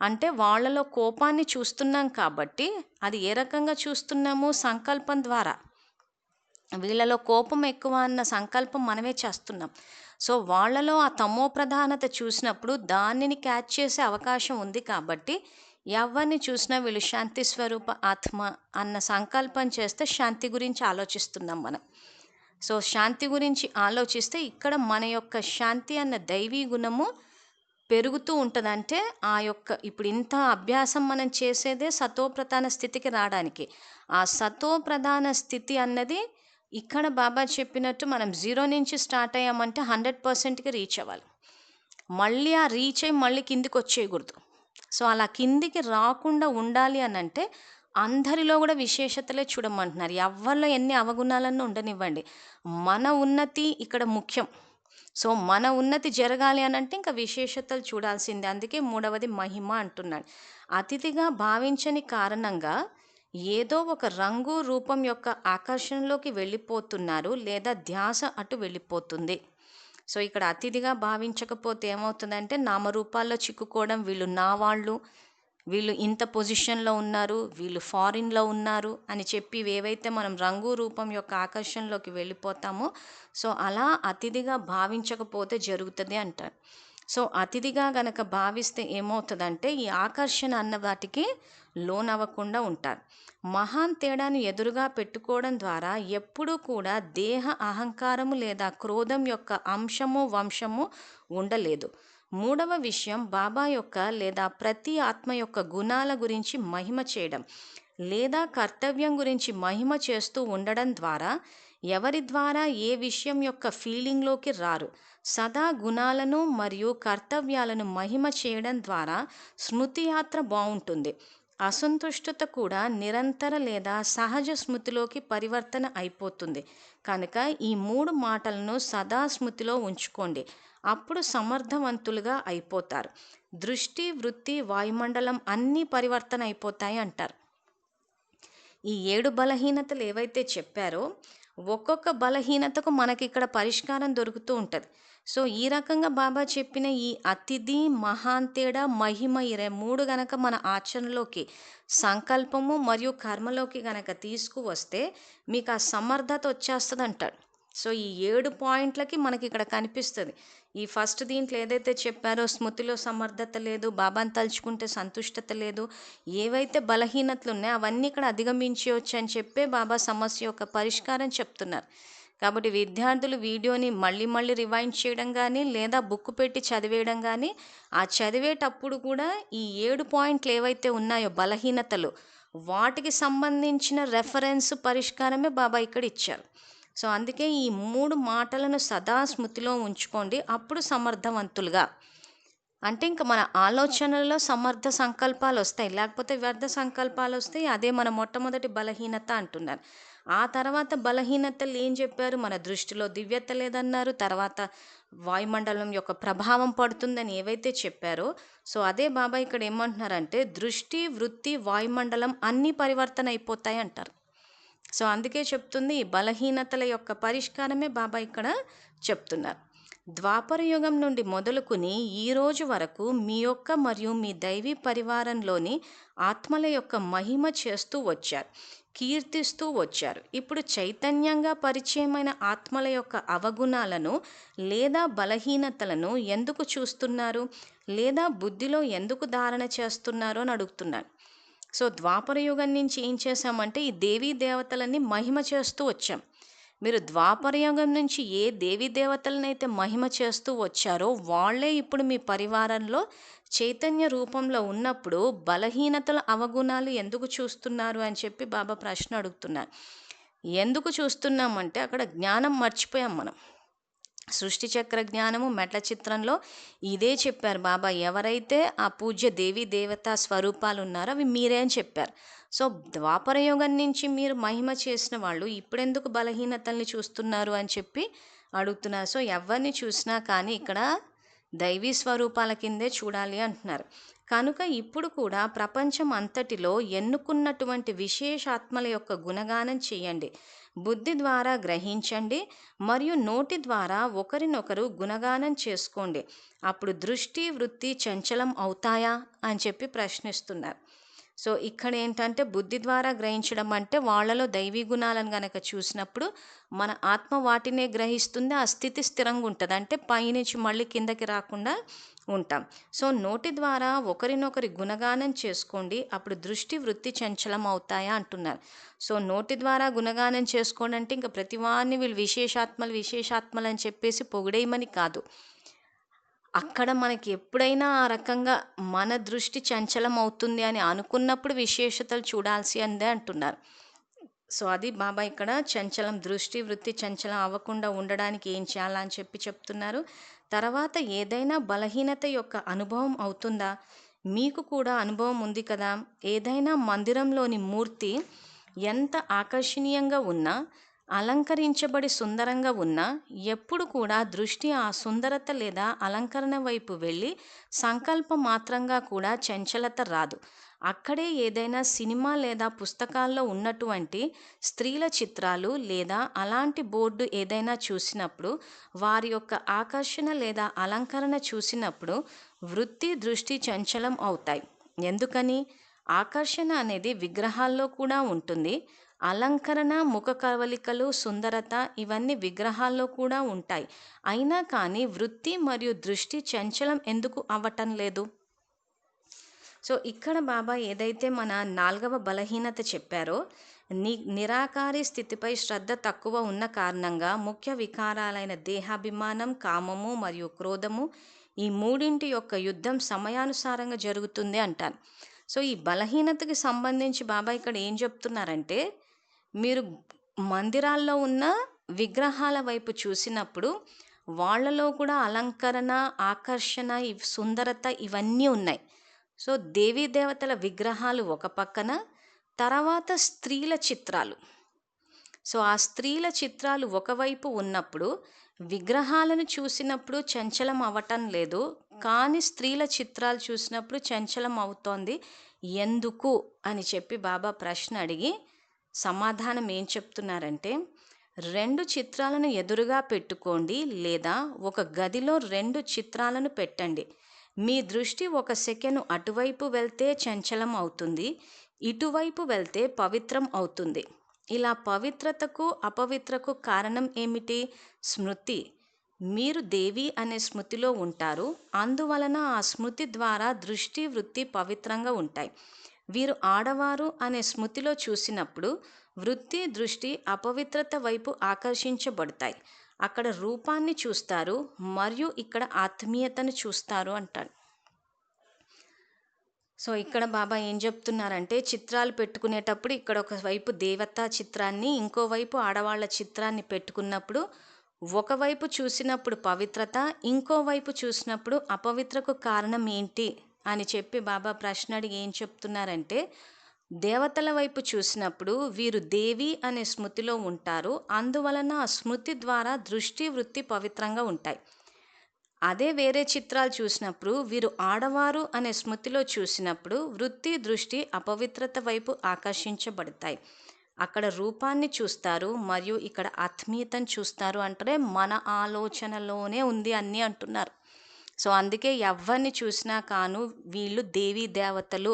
అంటే వాళ్ళలో కోపాన్ని చూస్తున్నాం కాబట్టి అది ఏ రకంగా చూస్తున్నాము? సంకల్పం ద్వారా. వీళ్ళలో కోపం ఎక్కువ అన్న సంకల్పం మనమే చేస్తున్నాం. సో వాళ్ళలో ఆ తమో ప్రధానత చూసినప్పుడు దానిని క్యాచ్ చేసే అవకాశం ఉంది కాబట్టి ఎవరిని చూసినా వీళ్ళు శాంతి స్వరూప ఆత్మ అన్న సంకల్పం చేస్తే శాంతి గురించి ఆలోచిస్తున్నాం మనం. సో శాంతి గురించి ఆలోచిస్తే ఇక్కడ మన యొక్క శాంతి అన్న దైవీ గుణము పెరుగుతూ ఉంటుంది. అంటే ఆ యొక్క ఇప్పుడు ఇంత అభ్యాసం మనం చేసేదే సతోప్రధాన స్థితికి రావడానికి. ఆ సతోప్రధాన స్థితి అన్నది ఇక్కడ బాబా చెప్పినట్టు మనం 0 నుంచి స్టార్ట్ అయ్యామంటే 100%కి రీచ్ అవ్వాలి. మళ్ళీ ఆ రీచ్ అయ్యి మళ్ళీ కిందికి వచ్చేయకూడదు. సో అలా కిందికి రాకుండా ఉండాలి అని అంటే అందరిలో కూడా విశేషతలే చూడమంటున్నారు. ఎవరిలో ఎన్ని అవగుణాలన్నీ ఉండనివ్వండి, మన ఉన్నతి ఇక్కడ ముఖ్యం. సో మన ఉన్నతి జరగాలి అని అంటే ఇంకా విశేషతలు చూడాల్సిందే. అందుకే 3వది మహిమ అంటున్నాడు. అతిథిగా భావించని కారణంగా ఏదో ఒక రంగు రూపం యొక్క ఆకర్షణలోకి వెళ్ళిపోతున్నారు, లేదా ధ్యాస అటు వెళ్ళిపోతుంది. సో ఇక్కడ అతిథిగా భావించకపోతే ఏమవుతుందంటే నామరూపాల్లో చిక్కుకోవడం, వీళ్ళు నా వాళ్ళు, వీళ్ళు ఇంత పొజిషన్లో ఉన్నారు, వీళ్ళు ఫారిన్లో ఉన్నారు అని చెప్పి ఏవైతే మనం రంగు రూపం యొక్క ఆకర్షణలోకి వెళ్ళిపోతామో సో అలా అతిథిగా భావించకపోతే జరుగుతుంది అంటారు. సో అతిథిగా గనక భావిస్తే ఏమవుతుందంటే ఈ ఆకర్షణ అన్న వాటికి లోనవ్వకుండా ఉంటారు. మహాన్ తేడాను ఎదురుగా పెట్టుకోవడం ద్వారా ఎప్పుడూ కూడా దేహ అహంకారము లేదా క్రోధం యొక్క అంశము వంశము ఉండలేదు. 3వ విషయం బాబా యొక్క లేదా ప్రతి ఆత్మ యొక్క గుణాల గురించి మహిమ చేయడం లేదా కర్తవ్యం గురించి మహిమ చేస్తూ ఉండడం ద్వారా ఎవరి ద్వారా ఏ విషయం యొక్క ఫీలింగ్లోకి రారు. సదా గుణాలను మరియు కర్తవ్యాలను మహిమ చేయడం ద్వారా స్మృతి యాత్ర బాగుంటుంది. అసంతుష్టత కూడా నిరంతర లేదా సహజ స్మృతిలోకి పరివర్తన అయిపోతుంది. కనుక ఈ 3 మాటలను సదా స్మృతిలో ఉంచుకోండి, అప్పుడు సమర్థవంతులుగా అయిపోతారు. దృష్టి, వృత్తి, వాయుమండలం అన్నీ పరివర్తన అయిపోతాయి అంటారు. ఈ 7 బలహీనతలు ఏవైతే చెప్పారో ఒక్కొక్క బలహీనతకు మనకి ఇక్కడ పరిష్కారం దొరుకుతూ ఉంటుంది. సో ఈ రకంగా బాబా చెప్పిన ఈ అతిథి, మహాన్ తేడా, మహిమ ఈ 3 గనక మన ఆచరణలోకి సంకల్పము మరియు కర్మలోకి గనక తీసుకువస్తే మీకు ఆ సమర్థత వచ్చేస్తుంది అంటాడు. సో ఈ 7 పాయింట్లకి మనకి ఇక్కడ కనిపిస్తుంది. ఈ ఫస్ట్ దీంట్లో ఏదైతే చెప్పారో స్మృతిలో సమర్థత లేదు, బాబాని తలుచుకుంటే సంతుష్టత లేదు, ఏవైతే బలహీనతలు ఉన్నాయో అవన్నీ ఇక్కడ అధిగమించవచ్చు అని చెప్పే బాబా సమస్య యొక్క పరిష్కారం చెప్తున్నారు. కాబట్టి విద్యార్థులు వీడియోని మళ్ళీ మళ్ళీ రివైండ్ చేయడం కానీ లేదా బుక్ పెట్టి చదివేయడం కానీ, ఆ చదివేటప్పుడు కూడా ఈ 7 పాయింట్లు ఏవైతే ఉన్నాయో బలహీనతలు వాటికి సంబంధించిన రెఫరెన్స్ పరిష్కారమే బాబా ఇక్కడ ఇచ్చారు. సో అందుకే ఈ 3 మాటలను సదా స్మృతిలో ఉంచుకోండి, అప్పుడు సమర్థవంతులుగా. అంటే ఇంకా మన ఆలోచనల్లో సమర్థ సంకల్పాలు వస్తాయి, లేకపోతే వ్యర్థ సంకల్పాలు వస్తాయి. అదే మన మొట్టమొదటి బలహీనత అంటున్నారు. ఆ తర్వాత బలహీనతలు ఏం చెప్పారు? మన దృష్టిలో దివ్యత లేదన్నారు, తర్వాత వాయుమండలం యొక్క ప్రభావం పడుతుందని ఏవైతే చెప్పారో సో అదే బాబా ఇక్కడ ఏమంటున్నారంటే దృష్టి, వృత్తి, వాయుమండలం అన్నీ పరివర్తన అయిపోతాయి అంటారు. సో అందుకే చెప్తుంది ఈ బలహీనతల యొక్క పరిష్కారమే బాబా ఇక్కడ చెప్తున్నారు. ద్వాపర యుగం నుండి మొదలుకుని ఈ రోజు వరకు మీ యొక్క మరియు మీ దైవీ పరివారంలోని ఆత్మల యొక్క మహిమ చేస్తూ వచ్చారు, కీర్తిస్తూ వచ్చారు. ఇప్పుడు చైతన్యంగా పరిచయమైన ఆత్మల యొక్క అవగుణాలను లేదా బలహీనతలను ఎందుకు చూస్తున్నారు, లేదా బుద్ధిలో ఎందుకు ధారణ చేస్తున్నారు అని అడుగుతున్నారు. సో ద్వాపర యుగం నుంచి ఏం చేశామంటే ఈ దేవీ దేవతలన్నీ మహిమ చేస్తూ వచ్చాం. మీరు ద్వాపరయుగం నుంచి ఏ దేవీ దేవతలనైతే మహిమ చేస్తూ వచ్చారో వాళ్ళే ఇప్పుడు మీ పరివారంలో చైతన్య రూపంలో ఉన్నప్పుడు బలహీనతల అవగుణాలు ఎందుకు చూస్తున్నారు అని చెప్పి బాబా ప్రశ్న అడుగుతున్నారు. ఎందుకు చూస్తున్నామంటే అక్కడ జ్ఞానం మర్చిపోయాం మనం. సృష్టి చక్ర జ్ఞానము మెట్ల చిత్రంలో ఇదే చెప్పారు బాబా. ఎవరైతే ఆ పూజ్య దేవీ దేవతా స్వరూపాలు ఉన్నారో అవి మీరే అని చెప్పారు. సో ద్వాపరయుగం నుంచి మీరు మహిమ చేసిన వాళ్ళు ఇప్పుడెందుకు బలహీనతల్ని చూస్తున్నారు అని చెప్పి అడుగుతున్నారు. సో ఎవరిని చూసినా కానీ ఇక్కడ దైవీ స్వరూపాల కిందే చూడాలి అంటున్నారు. కనుక ఇప్పుడు కూడా ప్రపంచం అంతటిలో ఎన్నుకున్నటువంటి విశేషాత్మల యొక్క గుణగానం చేయండి. బుద్ధి ద్వారా గ్రహించండి మరియు నోటి ద్వారా ఒకరినొకరు గుణగానం చేసుకోండి. అప్పుడు దృష్టి వృత్తి చంచలం అవుతాయా అని చెప్పి ప్రశ్నిస్తున్నారు. సో ఇక్కడ ఏంటంటే బుద్ధి ద్వారా గ్రహించడం అంటే వాళ్ళలో దైవీ గుణాలను గనక చూసినప్పుడు మన ఆత్మ వాటినే గ్రహిస్తుంది. ఆ స్థితి స్థిరంగా ఉంటుంది, అంటే పైనుంచి మళ్ళీ కిందకి రాకుండా ఉంటాం. సో నోటి ద్వారా ఒకరినొకరి గుణగానం చేసుకోండి, అప్పుడు దృష్టి వృత్తి చంచలం అవుతాయా అంటున్నారు. సో నోటి ద్వారా గుణగానం చేసుకోండి అంటే ఇంకా ప్రతివాన్ని వీళ్ళు విశేషాత్మలు అని చెప్పేసి పొగిడేయమని కాదు. అక్కడ మనకి ఎప్పుడైనా ఆ రకంగా మన దృష్టి చంచలం అవుతుంది అని అనుకున్నప్పుడు విశేషతలు చూడాల్సి అందే అంటున్నారు. సో అది బాబా ఇక్కడ చంచలం దృష్టి వృత్తి చంచలం అవ్వకుండా ఉండడానికి ఏం చేయాలా అని చెప్పి చెప్తున్నారు. తర్వాత ఏదైనా బలహీనత యొక్క అనుభవం అవుతుందా? మీకు కూడా అనుభవం ఉంది కదా. ఏదైనా మందిరంలోని మూర్తి ఎంత ఆకర్షణీయంగా ఉన్నా, అలంకరించబడి సుందరంగా ఉన్నా ఎప్పుడు కూడా దృష్టి ఆ సుందరత లేదా అలంకరణ వైపు వెళ్ళి సంకల్ప మాత్రంగా కూడా చంచలత రాదు. అక్కడే ఏదైనా సినిమా లేదా పుస్తకాల్లో ఉన్నటువంటి స్త్రీల చిత్రాలు లేదా అలాంటి బోర్డు ఏదైనా చూసినప్పుడు, వారి యొక్క ఆకర్షణ లేదా అలంకరణ చూసినప్పుడు వృత్తి దృష్టి చంచలం అవుతాయి. ఎందుకని? ఆకర్షణ అనేది విగ్రహాల్లో కూడా ఉంటుంది. అలంకరణ ముఖ కవలికలు సుందరత ఇవన్నీ విగ్రహాల్లో కూడా ఉంటాయి. అయినా కానీ వృత్తి మరియు దృష్టి చంచలం ఎందుకు అవ్వటం లేదు? సో ఇక్కడ బాబా ఏదైతే మన 4వ బలహీనత చెప్పారో, నిరాకారి స్థితిపై శ్రద్ధ తక్కువ ఉన్న కారణంగా ముఖ్య వికారాలైన దేహాభిమానం, కామము మరియు క్రోధము ఈ మూడింటి యొక్క యుద్ధం సమయానుసారంగా జరుగుతుంది అంటారు. సో ఈ బలహీనతకి సంబంధించి బాబా ఇక్కడ ఏం చెప్తున్నారంటే, మీరు మందిరాల్లో ఉన్న విగ్రహాల వైపు చూసినప్పుడు వాళ్ళలో కూడా అలంకరణ ఆకర్షణ సుందరత ఇవన్నీ ఉన్నాయి. సో దేవీ దేవతల విగ్రహాలు ఒక పక్కన, తర్వాత స్త్రీల చిత్రాలు. సో ఆ స్త్రీల చిత్రాలు ఒకవైపు ఉన్నప్పుడు విగ్రహాలను చూసినప్పుడు చంచలం అవ్వటం లేదు, కానీ స్త్రీల చిత్రాలు చూసినప్పుడు చంచలం అవుతోంది. ఎందుకు అని చెప్పి బాబా ప్రశ్న అడిగి సమాధానం ఏం చెప్తున్నారంటే, 2 చిత్రాలను ఎదురుగా పెట్టుకోండి లేదా ఒక గదిలో 2 చిత్రాలను పెట్టండి. మీ దృష్టి 1 సెకను అటువైపు వెళ్తే చంచలం అవుతుంది, ఇటువైపు వెళ్తే పవిత్రం అవుతుంది. ఇలా పవిత్రతకు అపవిత్రకు కారణం ఏమిటి? స్మృతి. మీరు దేవి అనే స్మృతిలో ఉంటారు, అందువలన ఆ స్మృతి ద్వారా దృష్టి వృత్తి పవిత్రంగా ఉంటాయి. వీరు ఆడవారు అనే స్మృతిలో చూసినప్పుడు వృత్తి దృష్టి అపవిత్రత వైపు ఆకర్షించబడతాయి. అక్కడ రూపాన్ని చూస్తారు మరియు ఇక్కడ ఆత్మీయతను చూస్తారు అంటాడు. సో ఇక్కడ బాబా ఏం చెప్తున్నారంటే, చిత్రాలు పెట్టుకునేటప్పుడు ఇక్కడ ఒకవైపు దేవతా చిత్రాన్ని ఇంకోవైపు ఆడవాళ్ళ చిత్రాన్ని పెట్టుకున్నప్పుడు ఒకవైపు చూసినప్పుడు పవిత్రత, ఇంకోవైపు చూసినప్పుడు అపవిత్రకు కారణం ఏంటి అని చెప్పి బాబా ప్రశ్న అడిగి ఏం చెప్తున్నారంటే, దేవతల వైపు చూసినప్పుడు వీరు దేవి అనే స్మృతిలో ఉంటారు, అందువలన ఆ స్మృతి ద్వారా దృష్టి వృత్తి పవిత్రంగా ఉంటాయి. అదే వేరే చిత్రాలు చూసినప్పుడు వీరు ఆడవారు అనే స్మృతిలో చూసినప్పుడు వృత్తి దృష్టి అపవిత్రత వైపు ఆకర్షించబడతాయి. అక్కడ రూపాన్ని చూస్తారు మరియు ఇక్కడ ఆత్మీయతను చూస్తారు. అంటే మన ఆలోచనలోనే ఉంది అన్నీ అంటున్నారు. సో అందుకే ఎవరిని చూసినా కాను వీళ్ళు దేవీ దేవతలు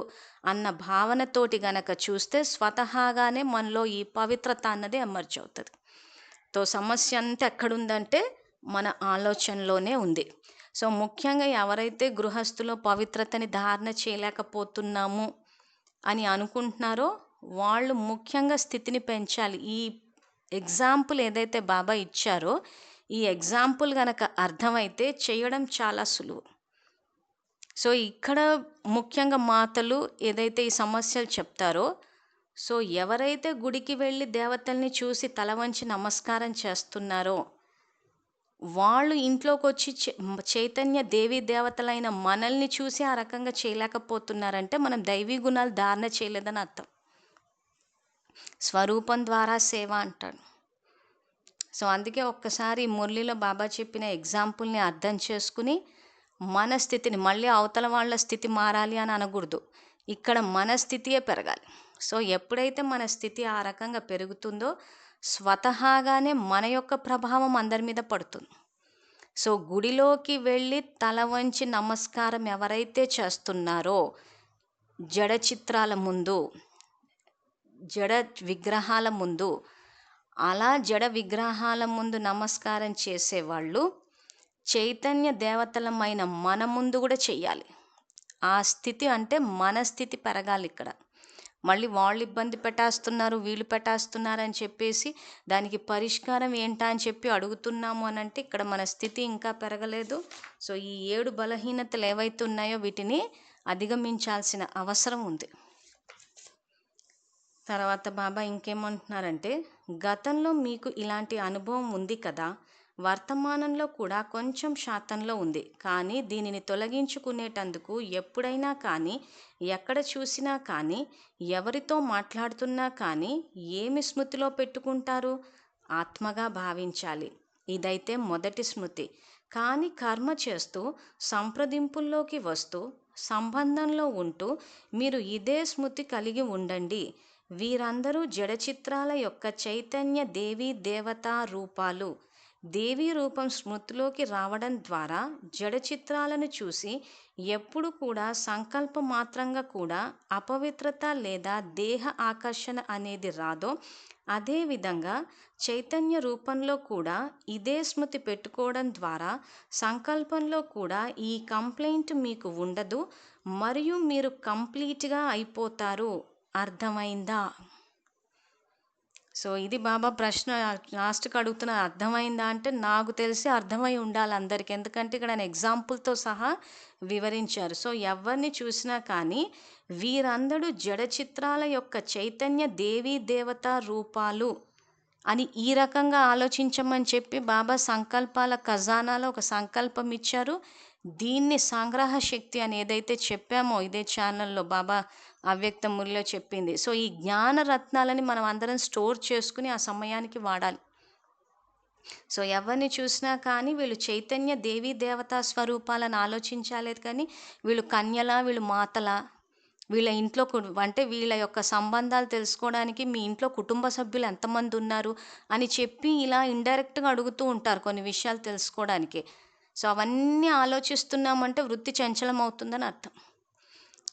అన్న భావనతోటి గనక చూస్తే స్వతహాగానే మనలో ఈ పవిత్రత అన్నది ఎమర్జ్ అవుతుంది. తో సమస్య అంతా ఎక్కడుందంటే మన ఆలోచనలోనే ఉంది. సో ముఖ్యంగా ఎవరైతే గృహస్థులో పవిత్రతని ధారణ చేయలేకపోతున్నాము అని అనుకుంటున్నారో వాళ్ళు ముఖ్యంగా స్థితిని పెంచాలి. ఈ ఎగ్జాంపుల్ ఏదైతే బాబా ఇచ్చారో ఈ ఎగ్జాంపుల్ గనక అర్థమైతే చేయడం చాలా సులువు. సో ఇక్కడ ముఖ్యంగా మాతలు ఏదైతే ఈ సమస్యలు చెప్తారో, సో ఎవరైతే గుడికి వెళ్ళి దేవతల్ని చూసి తల వంచి నమస్కారం చేస్తున్నారో వాళ్ళు ఇంట్లోకి వచ్చి చైతన్య దేవీ దేవతలైన మనల్ని చూసి ఆ రకంగా చేయలేకపోతున్నారంటే మనం దైవీ గుణాలు ధారణ చేయలేదని అర్థం. స్వరూపం ద్వారా సేవ అంటాడు. సో అందుకే ఒక్కసారి మురళిలో బాబా చెప్పిన ఎగ్జాంపుల్ని అర్థం చేసుకుని మన స్థితిని, మళ్ళీ అవతల వాళ్ళ స్థితి మారాలి అని అనకూడదు, ఇక్కడ మన స్థితియే పెరగాలి. సో ఎప్పుడైతే మన స్థితి ఆ రకంగా పెరుగుతుందో స్వతహాగానే మన యొక్క ప్రభావం అందరి మీద పడుతుంది. సో గుడిలోకి వెళ్ళి తల వంచి నమస్కారం ఎవరైతే చేస్తున్నారో జడ చిత్రాల ముందు, జడ విగ్రహాల ముందు, అలా జడ విగ్రహాల ముందు నమస్కారం చేసేవాళ్ళు చైతన్య దేవతలమైన మన ముందు కూడా చెయ్యాలి. ఆ స్థితి అంటే మన స్థితి పెరగాలి. ఇక్కడ మళ్ళీ వాళ్ళు ఇబ్బంది పెట్టేస్తున్నారు, వీళ్ళు పెట్టేస్తున్నారు అని చెప్పేసి దానికి పరిష్కారం ఏంటా అని చెప్పి అడుగుతున్నాము అని అంటే ఇక్కడ మన స్థితి ఇంకా పెరగలేదు. సో ఈ 7 బలహీనతలు ఏవైతే ఉన్నాయో వీటిని అధిగమించాల్సిన అవసరం ఉంది. తర్వాత బాబా ఇంకేమంటున్నారంటే, గతంలో మీకు ఇలాంటి అనుభవం ఉంది కదా, వర్తమానంలో కూడా కొంచెం శాతంలో ఉంది, కానీ దీనిని తొలగించుకునేటందుకు ఎప్పుడైనా కానీ, ఎక్కడ చూసినా కానీ, ఎవరితో మాట్లాడుతున్నా కానీ ఏమి స్మృతిలో పెట్టుకుంటారు? ఆత్మగా భావించాలి. ఇదైతే మొదటి స్మృతి. కానీ కర్మ చేస్తూ, సంప్రదింపుల్లోకి వస్తూ, సంబంధంలో ఉంటూ మీరు ఇదే స్మృతి కలిగి ఉండండి. వీరందరూ జడ చిత్రాల యొక్క చైతన్య దేవీ దేవతా రూపాలు. దేవీ రూపం స్మృతిలోకి రావడం ద్వారా జడ చిత్రాలను చూసి ఎప్పుడు కూడా సంకల్ప మాత్రంగా కూడా అపవిత్రత లేదా దేహ ఆకర్షణ అనేది రాదో, అదేవిధంగా చైతన్య రూపంలో కూడా ఇదే స్మృతి పెట్టుకోవడం ద్వారా సంకల్పంలో కూడా ఈ కంప్లైంట్ మీకు ఉండదు మరియు మీరు కంప్లీట్గా అయిపోతారు. అర్థమైందా? సో ఇది బాబా ప్రశ్న లాస్ట్కి అడుగుతున్న, అర్థమైందా అంటే నాకు తెలిసి అర్థమై ఉండాలి అందరికీ, ఎందుకంటే ఇక్కడ ఆయన ఎగ్జాంపుల్తో సహా వివరించారు. సో ఎవరిని చూసినా కానీ వీరందరూ జడ చిత్రాల యొక్క చైతన్య దేవీ దేవతా రూపాలు అని ఈ రకంగా ఆలోచించమని చెప్పి బాబా సంకల్పాల ఖజానాలో ఒక సంకల్పం ఇచ్చారు. దీన్ని సంగ్రహ శక్తి అని ఏదైతే చెప్పామో ఇదే ఛానల్లో బాబా అవ్యక్త మురళిలో చెప్పింది. సో ఈ జ్ఞాన రత్నాలని మనం అందరం స్టోర్ చేసుకుని ఆ సమయానికి వాడాలి. సో ఎవరిని చూసినా కానీ వీళ్ళు చైతన్య దేవీ దేవతా స్వరూపాలను ఆలోచించాలి, కానీ వీళ్ళు కన్యలా, వీళ్ళు మాతలా, వీళ్ళ ఇంట్లో అంటే వీళ్ళ యొక్క సంబంధాలు తెలుసుకోవడానికి మీ ఇంట్లో కుటుంబ సభ్యులు ఎంతమంది ఉన్నారు అని చెప్పి ఇలా ఇండైరెక్ట్గా అడుగుతూ ఉంటారు కొన్ని విషయాలు తెలుసుకోవడానికి. సో అవన్నీ ఆలోచిస్తున్నామంటే వృత్తి చంచలం అవుతుందని అర్థం.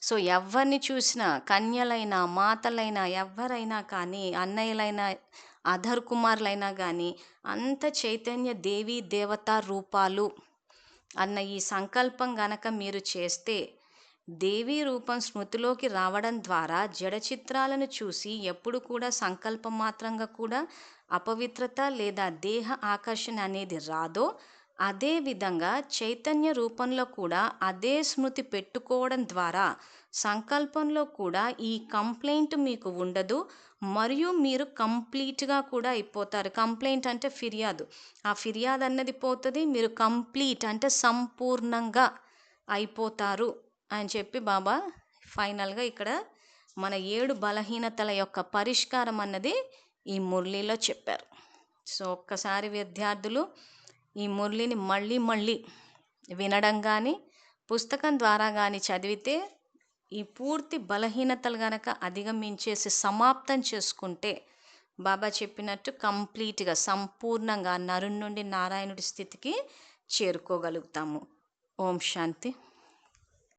సో ఎవరిని చూసినా కన్యలైనా, మాతలైనా, ఎవరైనా కానీ, అన్నయ్యలైనా, అధర్ కుమారులైనా కానీ అంత చైతన్య దేవీ దేవతా రూపాలు అన్న ఈ సంకల్పం గనక మీరు చేస్తే దేవీ రూపం స్మృతిలోకి రావడం ద్వారా జడ చిత్రాలను చూసి ఎప్పుడు కూడా సంకల్పం మాత్రంగా కూడా అపవిత్రత లేదా దేహ ఆకర్షణ అనేది రాదో, అదేవిధంగా చైతన్య రూపంలో కూడా అదే స్మృతి పెట్టుకోవడం ద్వారా సంకల్పంలో కూడా ఈ కంప్లైంట్ మీకు ఉండదు మరియు మీరు కంప్లీట్గా కూడా అయిపోతారు. కంప్లైంట్ అంటే ఫిర్యాదు, ఆ ఫిర్యాదు అన్నది పోతుంది, మీరు కంప్లీట్ అంటే సంపూర్ణంగా అయిపోతారు అని చెప్పి బాబా ఫైనల్గా ఇక్కడ మన 7 బలహీనతల యొక్క పరిష్కారం అన్నది ఈ మురళిలో చెప్పారు. సో ఒక్కసారి విద్యార్థులు ఈ మురళిని మళ్ళీ మళ్ళీ వినడం కానీ పుస్తకం ద్వారా కానీ చదివితే ఈ పూర్తి బలహీనతలు గనక అధిగమించేసి సమాప్తం చేసుకుంటే బాబా చెప్పినట్టు కంప్లీట్గా సంపూర్ణంగా నరుని నుండి నారాయణుడి స్థితికి చేరుకోగలుగుతాము. ఓం శాంతి.